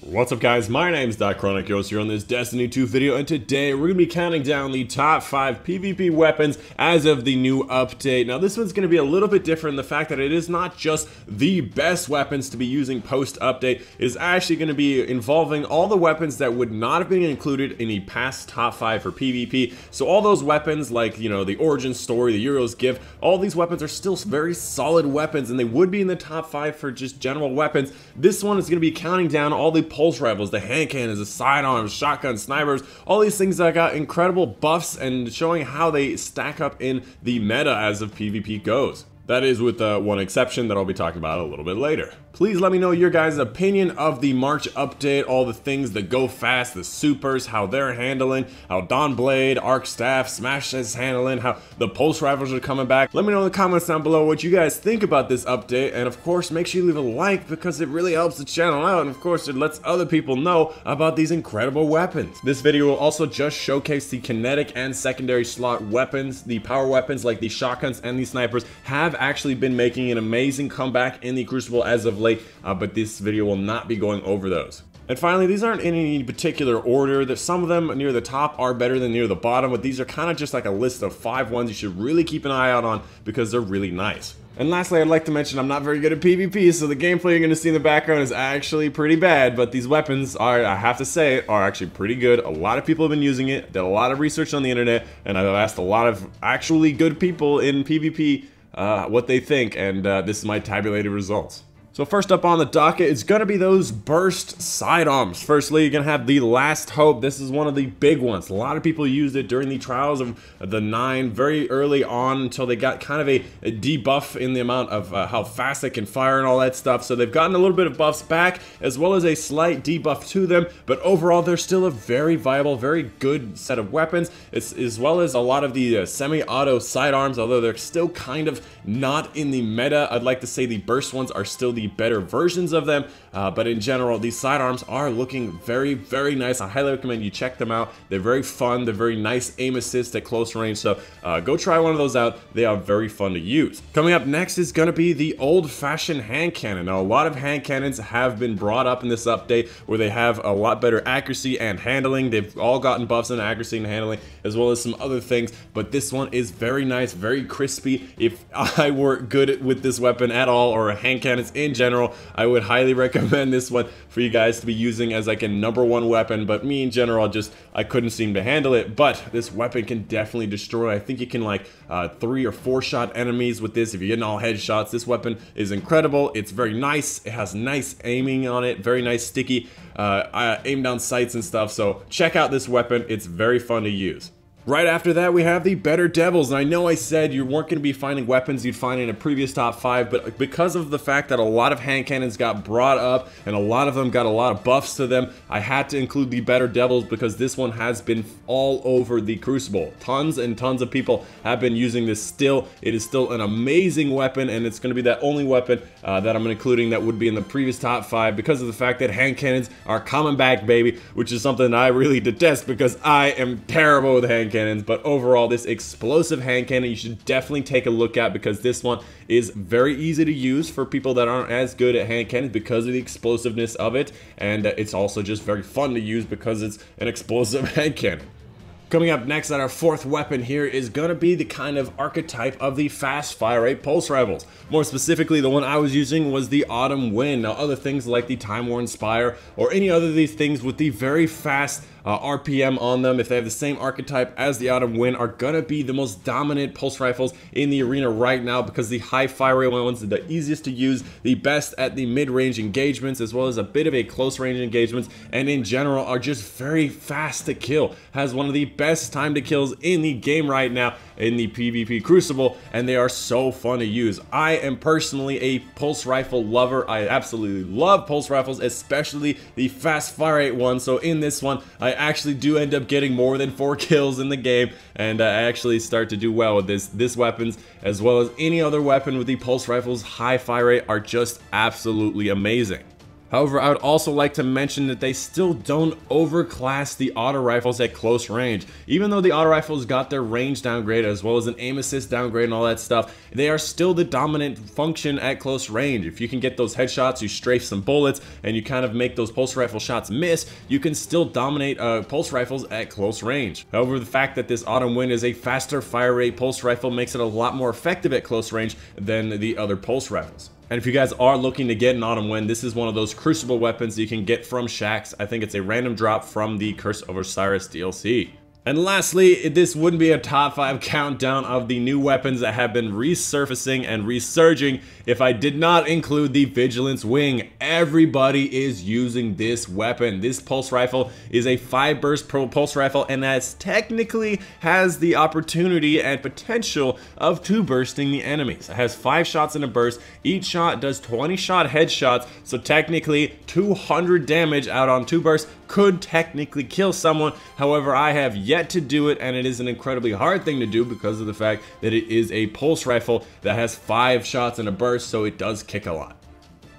What's up guys, my name is Chronic here on this Destiny 2 video, and today we're going to be counting down the top 5 PvP weapons as of the new update. Now this one's going to be a little bit different in the fact that it is not just the best weapons to be using post-update. It is actually going to be involving all the weapons that would not have been included in the past top 5 for PvP. So all those weapons like, you know, the Origin Story, the Hero's Gift, all these weapons are still very solid weapons and they would be in the top 5 for just general weapons. This one is going to be counting down all the pulse rifles, the hand cannons, the sidearms, shotguns, snipers, all these things that got incredible buffs and showing how they stack up in the meta as of PvP goes. That is with one exception that I'll be talking about a little bit later. Please let me know your guys' opinion of the March update, all the things that go fast, the supers, how they're handling, how Dawnblade, Arc Staff, Smash is handling, how the pulse rifles are coming back. Let me know in the comments down below what you guys think about this update, and of course make sure you leave a like because it really helps the channel out, and of course it lets other people know about these incredible weapons. This video will also just showcase the kinetic and secondary slot weapons. The power weapons like the shotguns and the snipers have actually been making an amazing comeback in the Crucible as of late, but this video will not be going over those. And finally, these aren't in any particular order. That some of them near the top are better than near the bottom, but these are kind of just like a list of 5 ones you should really keep an eye out on because they're really nice. And lastly, I'd like to mention I'm not very good at PvP, so the gameplay you're going to see in the background is actually pretty bad, but these weapons are, I have to say, are actually pretty good. A lot of people have been using it, did a lot of research on the internet, and I've asked a lot of actually good people in PvP what they think, and this is my tabulated results. So first up on the docket is going to be those burst sidearms. Firstly, you're going to have the Last Hope. This is one of the big ones. A lot of people used it during the trials of the 9 very early on until they got kind of a debuff in the amount of how fast they can fire and all that stuff. So they've gotten a little bit of buffs back as well as a slight debuff to them, but overall they're still a very viable, very good set of weapons. It's as well as a lot of the semi-auto sidearms, although they're still kind of not in the meta. I'd like to say the burst ones are still the better versions of them, but in general these sidearms are looking very, very nice. I highly recommend you check them out. They're very fun, they're very nice aim assist at close range, so go try one of those out. They are very fun to use. Coming up next is going to be the old-fashioned hand cannon. Now a lot of hand cannons have been brought up in this update where they have a lot better accuracy and handling. They've all gotten buffs in accuracy and handling as well as some other things, but this one is very nice, very crispy. If I were good with this weapon at all, or hand cannons in general, I would highly recommend this one for you guys to be using as like a #1 weapon, but me in general, I couldn't seem to handle it. But this weapon can definitely destroy. I think you can like 3 or 4 shot enemies with this if you're getting all headshots. This weapon is incredible. It's very nice. It has nice aiming on it, very nice sticky aim down sights and stuff. So check out this weapon. It's very fun to use. Right after that, we have the Better Devils, and I know I said you weren't going to be finding weapons you'd find in a previous top 5, but because of the fact that a lot of hand cannons got brought up, and a lot of them got a lot of buffs to them, I had to include the Better Devils because this one has been all over the Crucible. Tons and tons of people have been using this still. It is still an amazing weapon, and it's going to be that only weapon that I'm including that would be in the previous top 5 because of the fact that hand cannons are coming back, baby, which is something I really detest because I am terrible with hand cannons. But overall, this explosive hand cannon you should definitely take a look at because this one is very easy to use for people that aren't as good at hand cannons because of the explosiveness of it, and it's also just very fun to use because it's an explosive hand cannon. Coming up next at our 4th weapon here is going to be the kind of archetype of the fast fire rate pulse rifles. More specifically, the one I was using was the Autumn Wind. Now other things like the Time Worn Spire or any other of these things with the very fast RPM on them, if they have the same archetype as the Autumn Wind, are gonna be the most dominant pulse rifles in the arena right now because the high fire rate ones are the easiest to use, the best at the mid-range engagements as well as a bit of a close range engagements, and in general are just very fast to kill. Has one of the best time to kills in the game right now in the PvP Crucible, and they are so fun to use. I am personally a pulse rifle lover. I absolutely love pulse rifles, especially the fast fire rate one. So in this one, I actually do end up getting more than 4 kills in the game, and I actually start to do well with this weapons as well as any other weapon with the pulse rifles high fire rate are just absolutely amazing. However, I would also like to mention that they still don't overclass the auto rifles at close range. Even though the auto rifles got their range downgrade as well as an aim assist downgrade and all that stuff, they are still the dominant function at close range. If you can get those headshots, you strafe some bullets, and you kind of make those pulse rifle shots miss, you can still dominate pulse rifles at close range. However, the fact that this Autumn Wind is a faster fire rate pulse rifle makes it a lot more effective at close range than the other pulse rifles. And if you guys are looking to get an Autumn Wind, this is one of those Crucible weapons that you can get from Shaxx. I think it's a random drop from the Curse of Osiris DLC. And lastly, this wouldn't be a top 5 countdown of the new weapons that have been resurfacing and resurging if I did not include the Vigilant Swing. Everybody is using this weapon. This pulse rifle is a 5-burst pulse rifle, and that technically has the opportunity and potential of 2-bursting the enemies. It has 5 shots in a burst. Each shot does 20 shot headshots, so technically 200 damage out on 2 bursts could technically kill someone. However, I have yet to do it, and it is an incredibly hard thing to do because of the fact that it is a pulse rifle that has 5 shots in a burst, so it does kick a lot.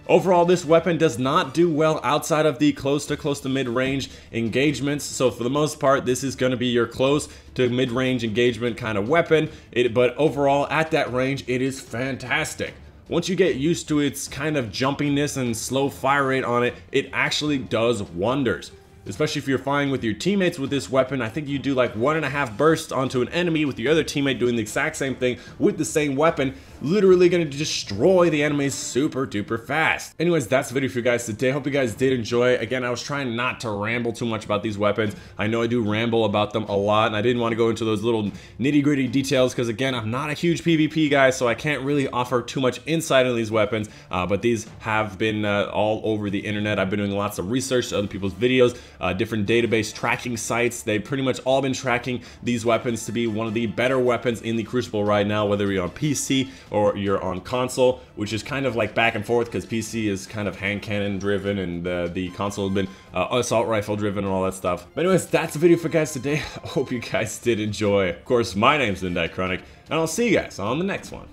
Overall, this weapon does not do well outside of the close to mid-range engagements, so for the most part, this is going to be your close to mid-range engagement kind of weapon, but overall, at that range, it is fantastic. Once you get used to its kind of jumpiness and slow fire rate on it, it actually does wonders. Especially if you're fighting with your teammates with this weapon, I think you do like 1.5 bursts onto an enemy with your other teammate doing the exact same thing with the same weapon, literally going to destroy the enemies super duper fast. Anyways, that's the video for you guys today. Hope you guys did enjoy. Again, I was trying not to ramble too much about these weapons. I know I do ramble about them a lot, and I didn't want to go into those little nitty-gritty details because, again, I'm not a huge PvP guy, so I can't really offer too much insight on these weapons, but these have been all over the internet. I've been doing lots of research to other people's videos, different database tracking sites. They've pretty much all been tracking these weapons to be one of the better weapons in the Crucible right now, whether you're on PC or you're on console, which is kind of like back and forth because PC is kind of hand cannon driven and the console has been assault rifle driven and all that stuff. But anyways, that's the video for guys today. I hope you guys did enjoy. Of course, my name's Nightfall, and I'll see you guys on the next one.